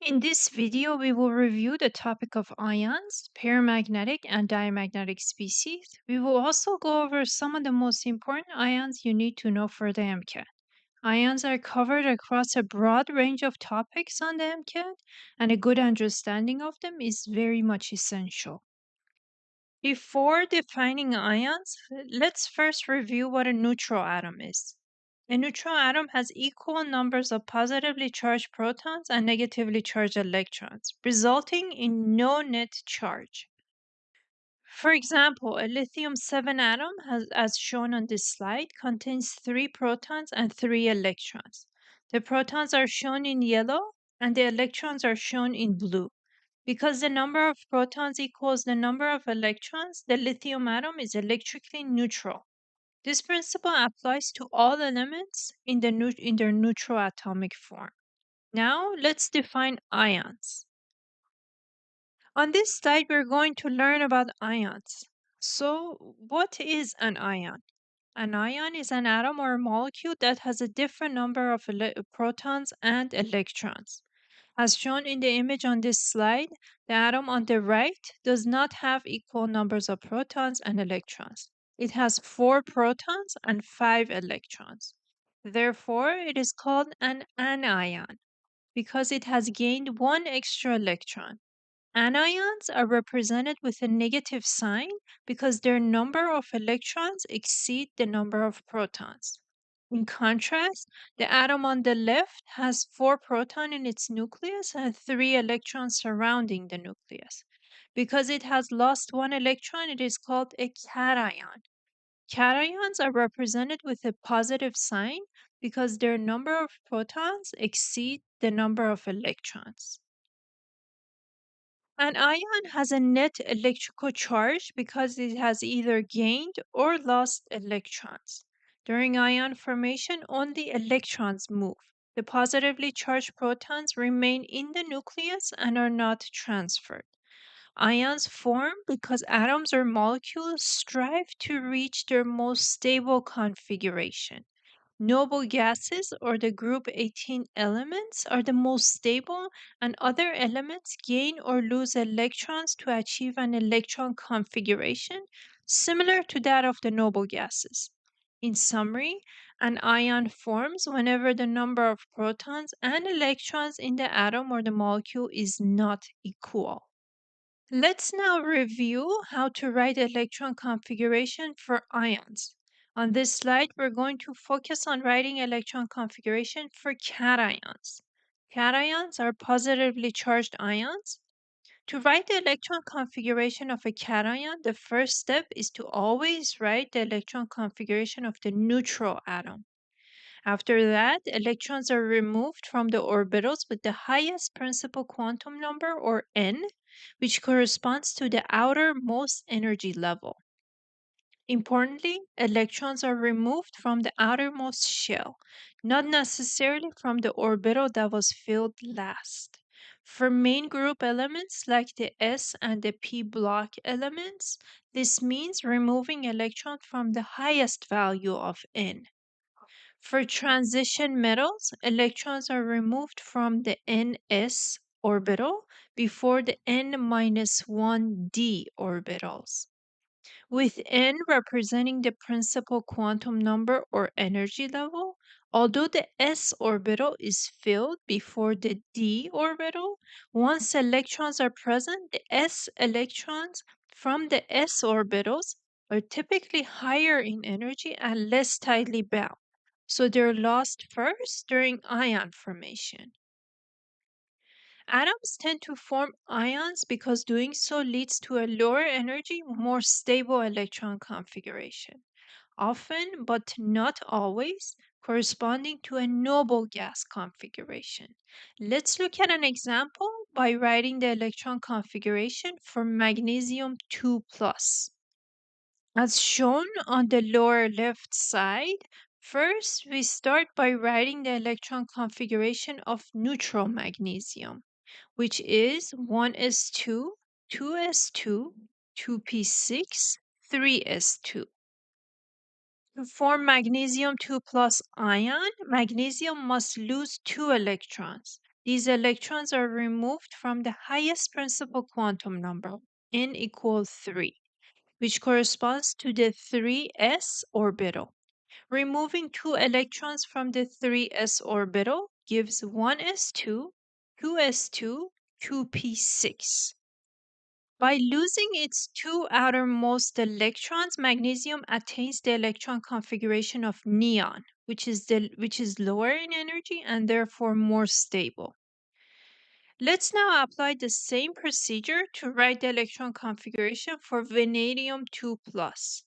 In this video, we will review the topic of ions, paramagnetic and diamagnetic species. We will also go over some of the most important ions you need to know for the MCAT. Ions are covered across a broad range of topics on the MCAT, and a good understanding of them is very much essential. Before defining ions, let's first review what a neutral atom is. A neutral atom has equal numbers of positively charged protons and negatively charged electrons, resulting in no net charge. For example, a lithium 7 atom, as shown on this slide, contains 3 protons and 3 electrons. The protons are shown in yellow and the electrons are shown in blue. Because the number of protons equals the number of electrons, the lithium atom is electrically neutral. This principle applies to all elements in their neutral atomic form. Now, let's define ions. On this slide, we're going to learn about ions. So, what is an ion? An ion is an atom or molecule that has a different number of protons and electrons. As shown in the image on this slide, the atom on the right does not have equal numbers of protons and electrons. It has 4 protons and 5 electrons. Therefore, it is called an anion because it has gained one extra electron. Anions are represented with a negative sign because their number of electrons exceed the number of protons. In contrast, the atom on the left has 4 protons in its nucleus and 3 electrons surrounding the nucleus. Because it has lost one electron, it is called a cation. Cations are represented with a positive sign because their number of protons exceed the number of electrons. An ion has a net electrical charge because it has either gained or lost electrons. During ion formation, only electrons move. The positively charged protons remain in the nucleus and are not transferred. Ions form because atoms or molecules strive to reach their most stable configuration. Noble gases or the group 18 elements are the most stable, and other elements gain or lose electrons to achieve an electron configuration similar to that of the noble gases. In summary, an ion forms whenever the number of protons and electrons in the atom or the molecule is not equal. Let's now review how to write electron configuration for ions. On this slide, we're going to focus on writing electron configuration for cations. Cations are positively charged ions. To write the electron configuration of a cation, the first step is to always write the electron configuration of the neutral atom. After that, electrons are removed from the orbitals with the highest principal quantum number, or n, which corresponds to the outermost energy level. Importantly, electrons are removed from the outermost shell, not necessarily from the orbital that was filled last. For main group elements like the s and the p block elements, this means removing electrons from the highest value of n. For transition metals, electrons are removed from the ns orbital before the n-1d orbitals, with n representing the principal quantum number or energy level. Although the s orbital is filled before the d orbital, once electrons are present, the s electrons from the s orbitals are typically higher in energy and less tightly bound, so they're lost first during ion formation. Atoms tend to form ions because doing so leads to a lower energy, more stable electron configuration, often but not always corresponding to a noble gas configuration. Let's look at an example by writing the electron configuration for magnesium 2 plus. As shown on the lower left side, first we start by writing the electron configuration of neutral magnesium, which is 1s2, 2s2, 2p6, 3s2. To form magnesium 2 plus ion, magnesium must lose 2 electrons. These electrons are removed from the highest principal quantum number, n equals 3, which corresponds to the 3s orbital. Removing two electrons from the 3s orbital gives 1s2, 2s2, 2p6. By losing its two outermost electrons, magnesium attains the electron configuration of neon, which is lower in energy and therefore more stable. Let's now apply the same procedure to write the electron configuration for vanadium 2 plus.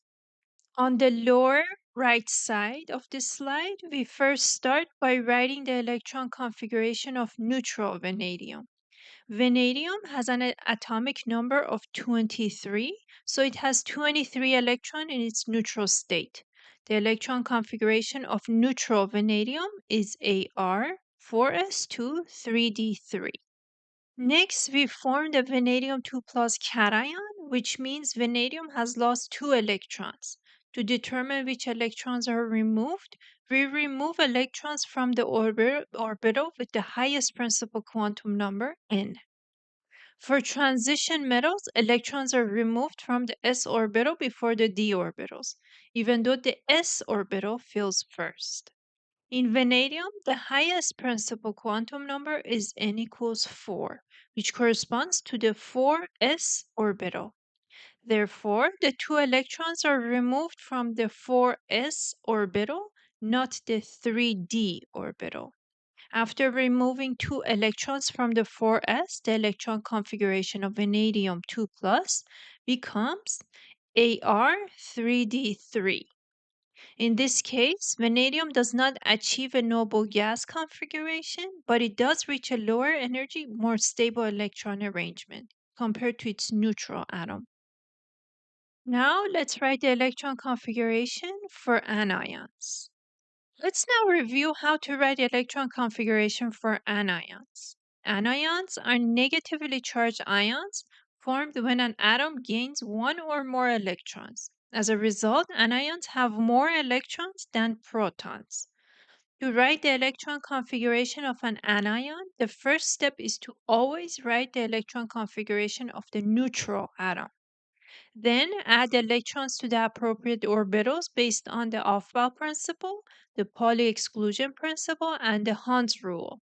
On the lower right side of the slide, we first start by writing the electron configuration of neutral vanadium. Vanadium has an atomic number of 23, so it has 23 electrons in its neutral state. The electron configuration of neutral vanadium is Ar 4s2 3d3. Next, we form the vanadium 2 plus cation, which means vanadium has lost two electrons. To determine which electrons are removed, we remove electrons from the orbital with the highest principal quantum number, n. For transition metals, electrons are removed from the s orbital before the d orbitals, even though the s orbital fills first. In vanadium, the highest principal quantum number is n equals 4, which corresponds to the 4s orbital. Therefore, the two electrons are removed from the 4s orbital, not the 3d orbital. After removing two electrons from the 4s, the electron configuration of vanadium 2 plus becomes Ar3d3. In this case, vanadium does not achieve a noble gas configuration, but it does reach a lower energy, more stable electron arrangement compared to its neutral atom. Now let's write the electron configuration for anions. Let's now review how to write the electron configuration for anions. Anions are negatively charged ions formed when an atom gains one or more electrons. As a result, anions have more electrons than protons. To write the electron configuration of an anion, the first step is to always write the electron configuration of the neutral atom. Then add electrons to the appropriate orbitals based on the Aufbau principle, the Pauli exclusion principle, and the Hund's rule.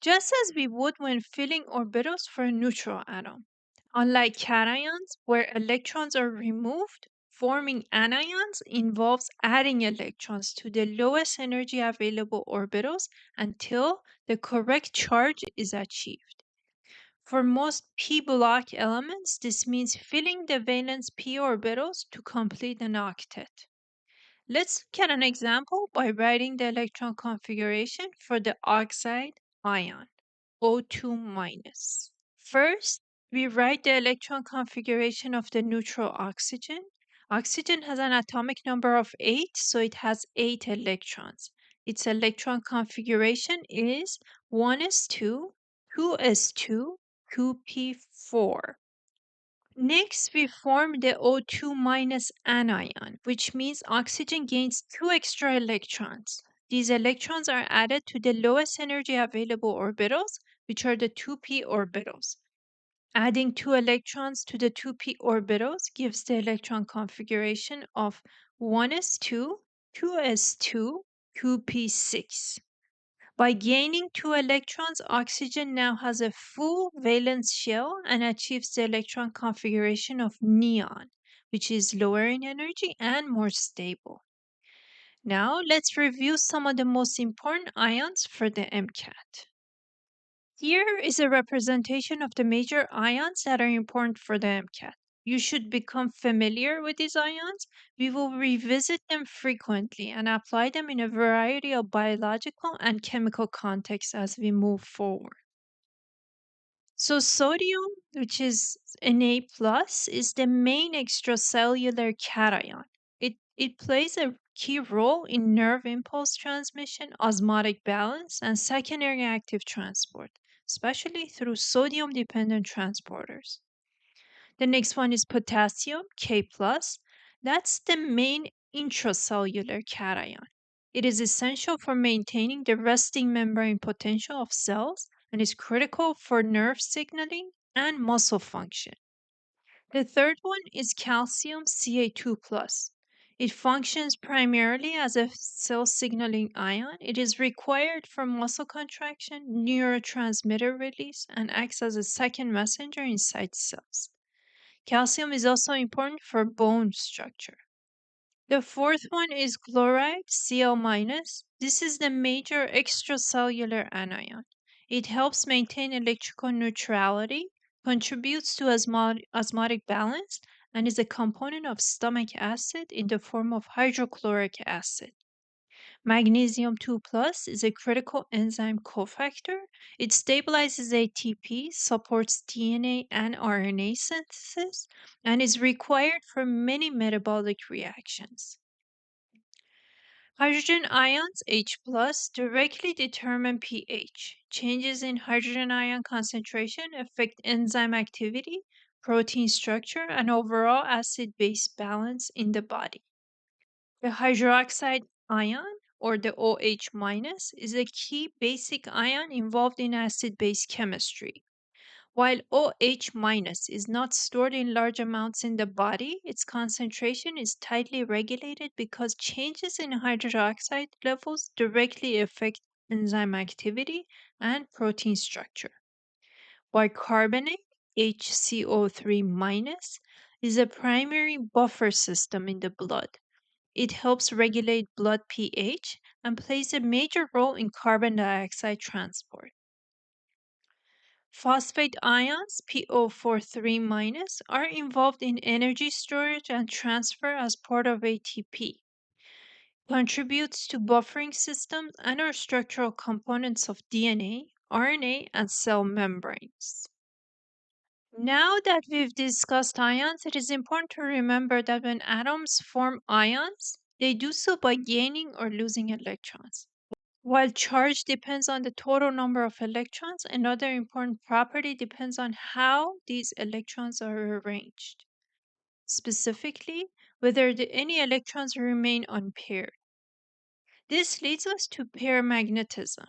Just as we would when filling orbitals for a neutral atom. Unlike cations, where electrons are removed, forming anions involves adding electrons to the lowest energy available orbitals until the correct charge is achieved. For most p block elements, this means filling the valence p orbitals to complete an octet. Let's look at an example by writing the electron configuration for the oxide ion, O2-. First, we write the electron configuration of the neutral oxygen. Oxygen has an atomic number of 8, so it has 8 electrons. Its electron configuration is 1s2, 2s2, 2p4. Next, we form the O2- anion, which means oxygen gains two extra electrons. These electrons are added to the lowest energy available orbitals, which are the 2p orbitals. Adding two electrons to the 2p orbitals gives the electron configuration of 1s2, 2s2, 2p6. By gaining two electrons, oxygen now has a full valence shell and achieves the electron configuration of neon, which is lower in energy and more stable. Now, let's review some of the most important ions for the MCAT. Here is a representation of the major ions that are important for the MCAT. You should become familiar with these ions. We will revisit them frequently and apply them in a variety of biological and chemical contexts as we move forward. So, sodium, which is Na plus, is the main extracellular cation. It plays a key role in nerve impulse transmission, osmotic balance, and secondary active transport, especially through sodium dependent transporters. The next one is potassium, K plus. That's the main intracellular cation. It is essential for maintaining the resting membrane potential of cells and is critical for nerve signaling and muscle function. The third one is calcium Ca2+. It functions primarily as a cell signaling ion. It is required for muscle contraction, neurotransmitter release, and acts as a second messenger inside cells. Calcium is also important for bone structure. The fourth one is chloride, Cl-. This is the major extracellular anion. It helps maintain electrical neutrality, contributes to osmotic balance, and is a component of stomach acid in the form of hydrochloric acid. Magnesium 2 plus is a critical enzyme cofactor. It stabilizes ATP, supports DNA and RNA synthesis, and is required for many metabolic reactions. Hydrogen ions H plus directly determine pH. Changes in hydrogen ion concentration affect enzyme activity, protein structure, and overall acid base balance in the body. The hydroxide ion, or the OH minus, is a key basic ion involved in acid base chemistry. While OH minus is not stored in large amounts in the body, its concentration is tightly regulated because changes in hydroxide levels directly affect enzyme activity and protein structure. Bicarbonate, HCO3 minus, is a primary buffer system in the blood. It helps regulate blood pH and plays a major role in carbon dioxide transport. Phosphate ions, PO43 are involved in energy storage and transfer as part of ATP, contributes to buffering systems and are structural components of DNA, RNA, and cell membranes. Now that we've discussed ions, it is important to remember that when atoms form ions, they do so by gaining or losing electrons. While charge depends on the total number of electrons, another important property depends on how these electrons are arranged. Specifically, whether any electrons remain unpaired. This leads us to paramagnetism.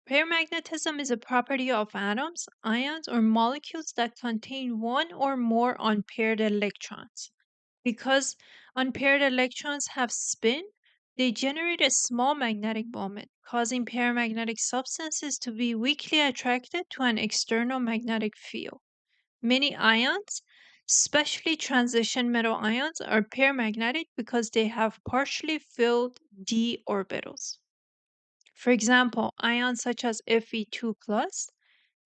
Paramagnetism is a property of atoms, ions, or molecules that contain one or more unpaired electrons. Because unpaired electrons have spin, they generate a small magnetic moment, causing paramagnetic substances to be weakly attracted to an external magnetic field. Many ions, especially transition metal ions, are paramagnetic because they have partially filled d orbitals. For example, ions such as Fe2 plus,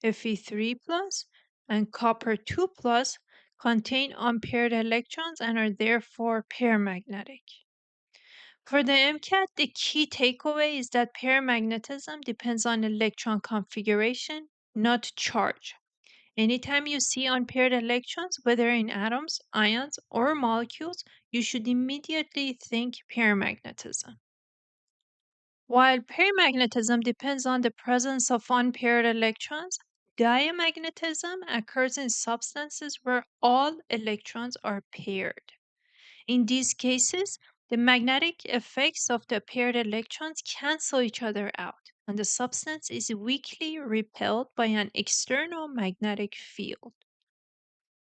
Fe3 plus, and copper 2 plus contain unpaired electrons and are therefore paramagnetic. For the MCAT, the key takeaway is that paramagnetism depends on electron configuration, not charge. Anytime you see unpaired electrons, whether in atoms, ions, or molecules, you should immediately think paramagnetism. While paramagnetism depends on the presence of unpaired electrons, diamagnetism occurs in substances where all electrons are paired. In these cases, the magnetic effects of the paired electrons cancel each other out, and the substance is weakly repelled by an external magnetic field.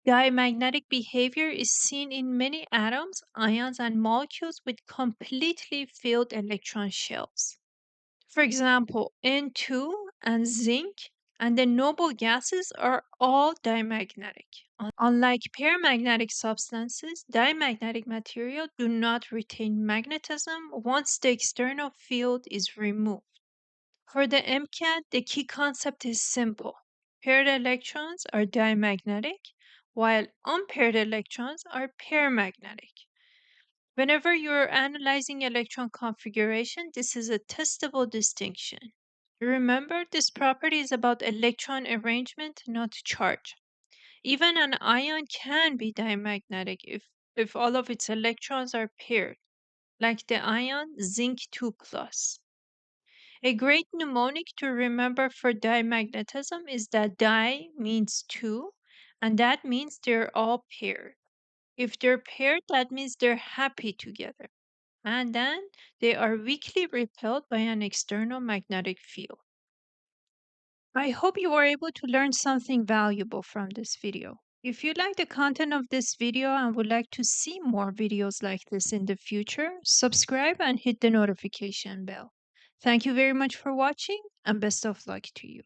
Diamagnetic behavior is seen in many atoms, ions, and molecules with completely filled electron shells. For example, N2 and zinc and the noble gases are all diamagnetic. Unlike paramagnetic substances, diamagnetic material do not retain magnetism once the external field is removed. For the MCAT, the key concept is simple. Paired electrons are diamagnetic, while unpaired electrons are paramagnetic. Whenever you're analyzing electron configuration, this is a testable distinction. Remember, this property is about electron arrangement, not charge. Even an ion can be diamagnetic if all of its electrons are paired, like the ion zinc 2 plus. A great mnemonic to remember for diamagnetism is that di means two, and that means they're all paired. If they're paired, that means they're happy together. and then they are weakly repelled by an external magnetic field. I hope you were able to learn something valuable from this video. If you like the content of this video and would like to see more videos like this in the future, subscribe and hit the notification bell. Thank you very much for watching and best of luck to you.